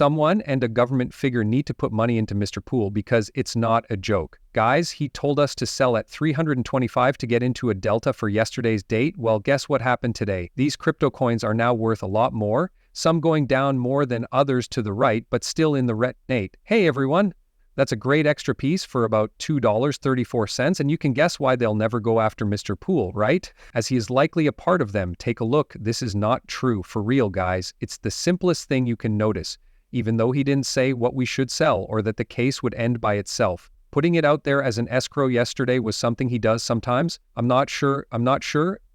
Someone and a government figure need to put money into Mr. Pool because it's not a joke. Guys, he told us to sell at 325 to get into a delta for yesterday's date. Well, guess what happened today? These crypto coins are now worth a lot more, some going down more than others to the right, but still in the red. Nate, hey everyone, that's a great extra piece for about $2.34, and you can guess why they'll never go after Mr. Pool, right? As he is likely a part of them. Take a look. This is not true. For real, guys. It's the simplest thing you can notice, even though he didn't say what we should sell or that the case would end by itself. Putting it out there as an escrow yesterday was something he does sometimes. I'm not sure.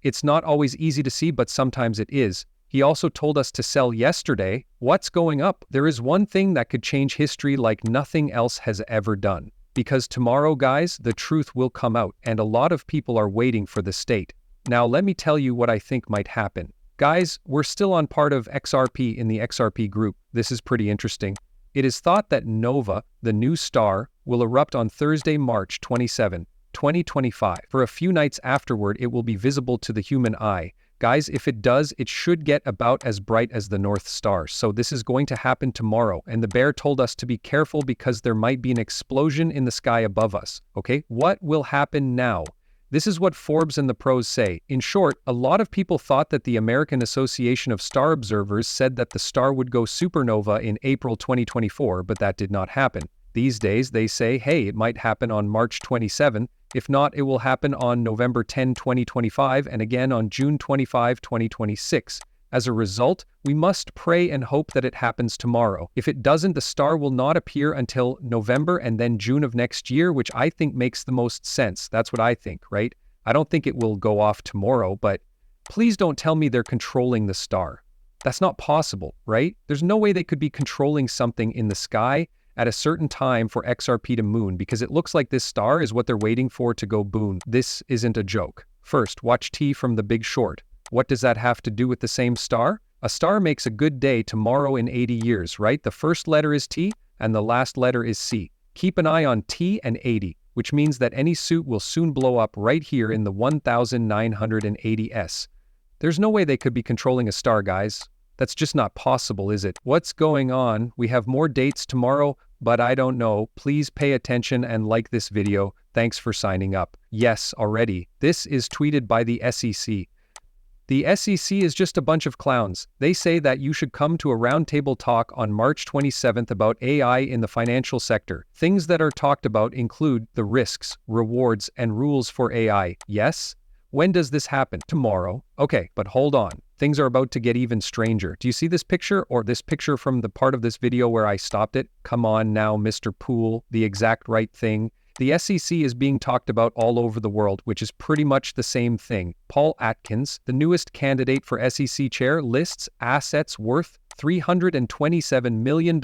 It's not always easy to see, but sometimes it is. He also told us to sell yesterday. What's going up? There is one thing that could change history like nothing else has ever done. Because tomorrow, guys, the truth will come out, and a lot of people are waiting for the state. Now, let me tell you what I think might happen. Guys, we're still on part of XRP in the XRP group. This is pretty interesting. It is thought that Nova, the new star, will erupt on Thursday, March 27, 2025. For a few nights afterward, it will be visible to the human eye. Guys, if it does, it should get about as bright as the North Star. So this is going to happen tomorrow. And the bear told us to be careful because there might be an explosion in the sky above us. Okay, what will happen now? This is what Forbes and the pros say. In short, a lot of people thought that the American Association of Star Observers said that the star would go supernova in April 2024, but that did not happen. These days, they say, hey, it might happen on March 27. If not, it will happen on November 10, 2025, and again on June 25, 2026. As a result, we must pray and hope that it happens tomorrow. If it doesn't, the star will not appear until November and then June of next year, which I think makes the most sense. That's what I think, right? I don't think it will go off tomorrow, but please don't tell me they're controlling the star. That's not possible, right? There's no way they could be controlling something in the sky at a certain time for XRP to moon, because it looks like this star is what they're waiting for to go boom. This isn't a joke. First, watch T from The Big Short. What does that have to do with the same star? A star makes a good day tomorrow in 80 years, right? The first letter is T and the last letter is C. Keep an eye on T and 80, which means that any suit will soon blow up right here in the 1980s. There's no way they could be controlling a star, guys. That's just not possible, is it? What's going on? We have more dates tomorrow, but I don't know. Please pay attention and like this video. Thanks for signing up. Yes, already. This is tweeted by the SEC. The SEC is just a bunch of clowns. They say that you should come to a roundtable talk on March 27th about AI in the financial sector. Things that are talked about include the risks, rewards, and rules for AI. Yes? When does this happen? Tomorrow. Okay, but hold on. Things are about to get even stranger. Do you see this picture, or this picture from the part of this video where I stopped it? Come on now, Mr. Pool, the exact right thing. The SEC is being talked about all over the world, which is pretty much the same thing. Paul Atkins, the newest candidate for SEC chair, lists assets worth $327 million,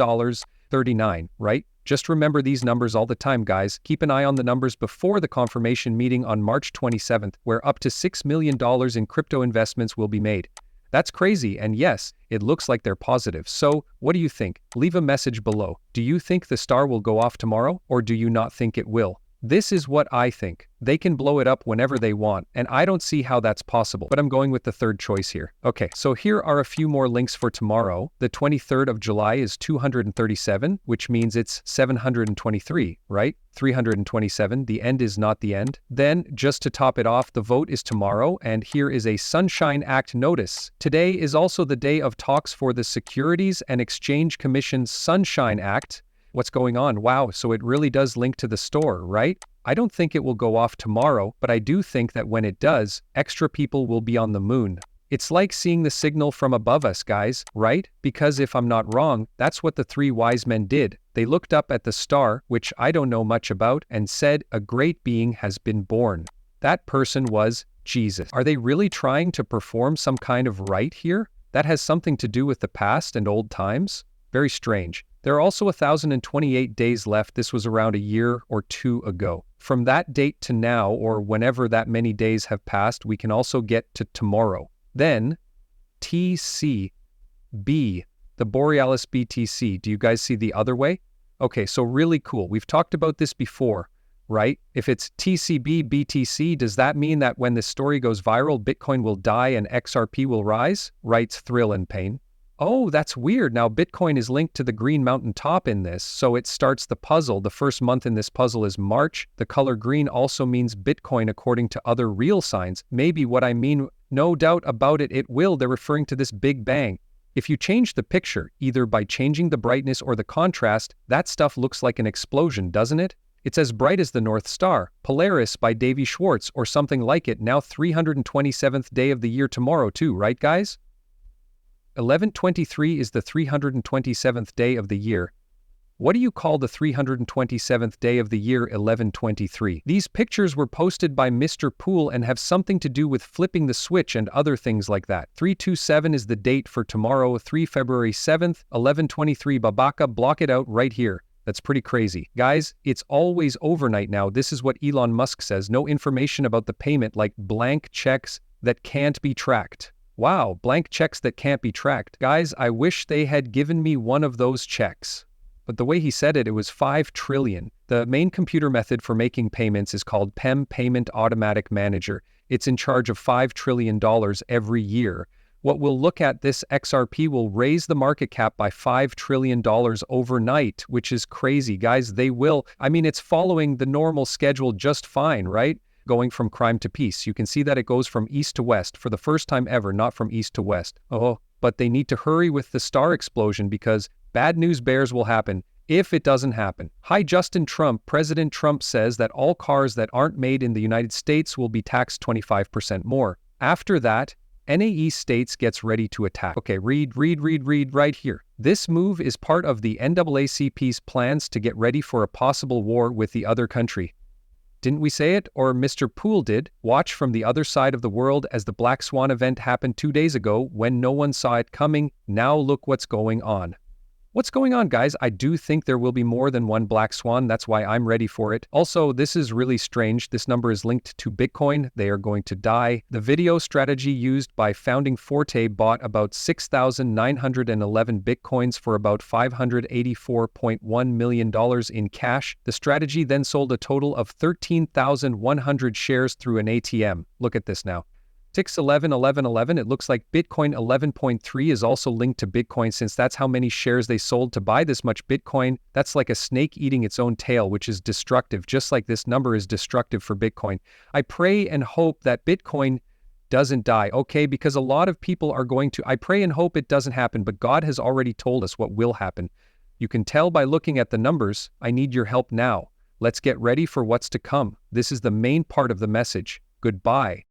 39, right? Just remember these numbers all the time, guys. Keep an eye on the numbers before the confirmation meeting on March 27th, where up to $6 million in crypto investments will be made. That's crazy, and yes, it looks like they're positive. So, what do you think? Leave a message below. Do you think the star will go off tomorrow, or do you not think it will? This is what I think. They can blow it up whenever they want, and I don't see how that's possible, but I'm going with the third choice here. Okay, so here are a few more links for tomorrow. The 23rd of July is 237, which means it's 723, right? 327, the end is not the end. Then, just to top it off, the vote is tomorrow, and here is a Sunshine Act notice. Today is also the day of talks for the Securities and Exchange Commission's Sunshine Act. What's going on? Wow, so it really does link to the store, right? I don't think it will go off tomorrow, but I do think that when it does, extra people will be on the moon. It's like seeing the signal from above us, guys, right? Because if I'm not wrong, that's what the three wise men did. They looked up at the star, which I don't know much about, and said, a great being has been born. That person was Jesus. Are they really trying to perform some kind of rite here? That has something to do with the past and old times? Very strange. There are also 1,028 days left. This was around a year or two ago. From that date to now, or whenever that many days have passed, we can also get to tomorrow. Then, TCB, the Borealis BTC. Do you guys see the other way? Okay, so really cool. We've talked about this before, right? If it's TCB, BTC, does that mean that when this story goes viral, Bitcoin will die and XRP will rise? Writes Thrill and Pain. Oh, that's weird. Now Bitcoin is linked to the green mountain top in this, so it starts the puzzle. The first month in this puzzle is March. The color green also means Bitcoin according to other real signs. Maybe what I mean, no doubt about it, it will. They're referring to this Big Bang. If you change the picture, either by changing the brightness or the contrast, that stuff looks like an explosion, doesn't it? It's as bright as the North Star, Polaris by Davy Schwartz, or something like it. Now 327th day of the year tomorrow too, right guys? 11/23 is the 327th day of the year. What do you call the 327th day of the year 11/23? These pictures were posted by Mr. Poole and have something to do with flipping the switch and other things like that. 327 is the date for tomorrow, February 7th, 11/23 Babaka, block it out right here. That's pretty crazy. Guys, it's always overnight now. This is what Elon Musk says. No information about the payment, like blank checks that can't be tracked. Wow, blank checks that can't be tracked. Guys, I wish they had given me one of those checks. But the way he said it, it was 5 trillion. The main computer method for making payments is called PEM, Payment Automatic Manager. It's in charge of $5 trillion every year. What we'll look at, this XRP will raise the market cap by $5 trillion overnight, which is crazy. Guys, they will. I mean, it's following the normal schedule just fine, right? Going from crime to peace. You can see that it goes from east to west for the first time ever, not from east to west. Oh, but they need to hurry with the star explosion because bad news bears will happen if it doesn't happen. Hi, Justin Trump. President Trump says that all cars that aren't made in the United States will be taxed 25% more. After that, NAE States gets ready to attack. Okay, read right here. This move is part of the NAACP's plans to get ready for a possible war with the other country. Didn't we say it? Or Mr. Poole did. Watch from the other side of the world as the Black Swan event happened 2 days ago when no one saw it coming. Now look what's going on. What's going on, guys? I do think there will be more than one black swan. That's why I'm ready for it. Also, this is really strange. This number is linked to Bitcoin. They are going to die. The video strategy used by founding Forte bought about 6,911 Bitcoins for about $584.1 million in cash. The strategy then sold a total of 13,100 shares through an ATM. Look at this now. Ticks 11. It looks like Bitcoin 11.3 is also linked to Bitcoin since that's how many shares they sold to buy this much Bitcoin. That's like a snake eating its own tail, which is destructive, just like this number is destructive for Bitcoin. I pray and hope that Bitcoin doesn't die, okay? Because a lot of people are going to, I pray and hope it doesn't happen, but God has already told us what will happen. You can tell by looking at the numbers. I need your help now. Let's get ready for what's to come. This is the main part of the message. Goodbye.